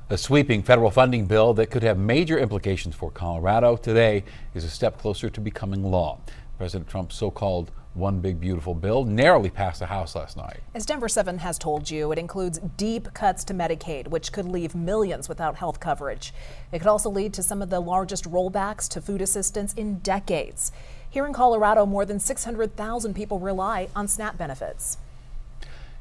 A sweeping federal funding bill that could have major implications for Colorado today is a step closer to becoming law. President Trump's so-called One Big Beautiful bill narrowly passed the House last night. As Denver 7 has told you, it includes deep cuts to Medicaid, which could leave millions without health coverage. It could also lead to some of the largest rollbacks to food assistance in decades. Here in Colorado, more than 600,000 people rely on SNAP benefits.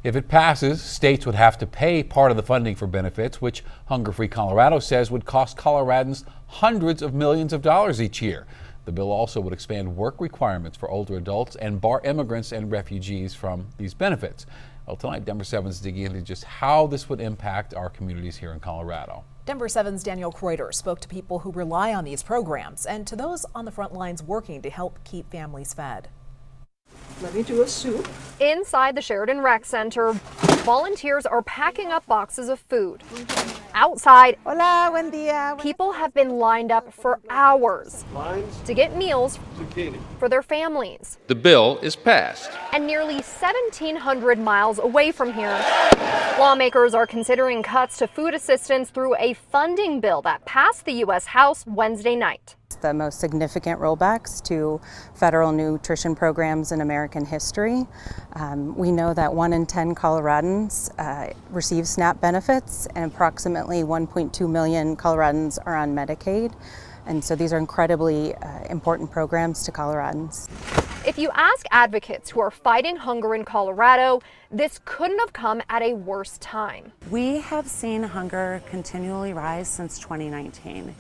If it passes, states would have to pay part of the funding for benefits, which Hunger Free Colorado says would cost Coloradans hundreds of millions of dollars each year. The bill also would expand work requirements for older adults and bar immigrants and refugees from these benefits. Well, tonight, Denver 7's digging into just how this would impact our communities here in Colorado. Denver 7's Daniel Kreuter spoke to people who rely on these programs and to those on the front lines working to help keep families fed. Let me do a soup. Inside the Sheridan Rec Center, volunteers are packing up boxes of food. Outside, Hola, buen día. people have been lined up for hours to get meals for their families. The bill is passed. And nearly 1,700 miles away from here, lawmakers are considering cuts to food assistance through a funding bill that passed the U.S. House Wednesday night. The most significant rollbacks to federal nutrition programs in American history. We know that 1 in 10 Coloradans receive SNAP benefits, and approximately 1.2 million Coloradans are on Medicaid. And so these are incredibly important programs to Coloradans. If you ask advocates who are fighting hunger in Colorado, this couldn't have come at a worse time. We have seen hunger continually rise since 2019.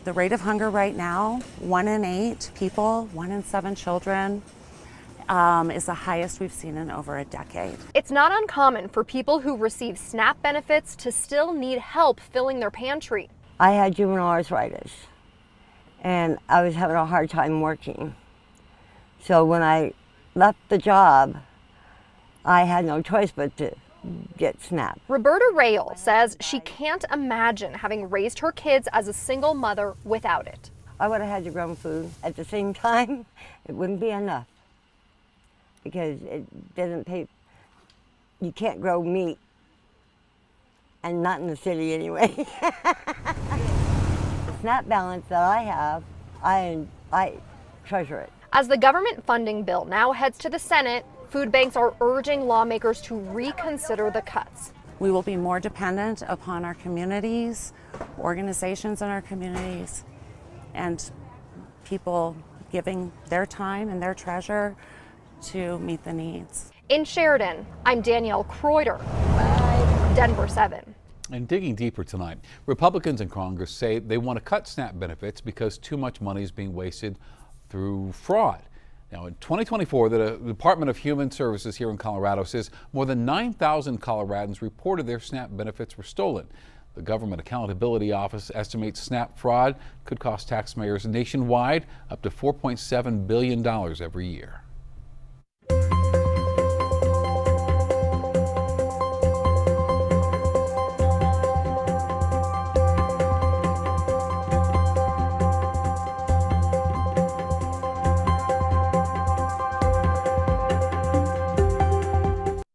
The rate of hunger right now, 1 in 8 people, 1 in 7 children, is the highest we've seen in over a decade. It's not uncommon for people who receive SNAP benefits to still need help filling their pantry. I had juvenile arthritis, and I was having a hard time working. So when I left the job, I had no choice but to get SNAP. Roberta Rael says she can't imagine having raised her kids as a single mother without it. I would have had to grow food. At the same time, it wouldn't be enough because it doesn't pay. You can't grow meat, and not in the city anyway. The SNAP balance that I have, I treasure it. As the government funding bill now heads to the Senate, food banks are urging lawmakers to reconsider the cuts. We will be more dependent upon our communities, organizations in our communities, and people giving their time and their treasure to meet the needs. In Sheridan, I'm Danielle Kreuter, Denver 7. And digging deeper tonight, Republicans in Congress say they want to cut SNAP benefits because too much money is being wasted through fraud. Now, in 2024, the Department of Human Services here in Colorado says more than 9,000 Coloradans reported their SNAP benefits were stolen. The Government Accountability Office estimates SNAP fraud could cost taxpayers nationwide up to $4.7 billion every year.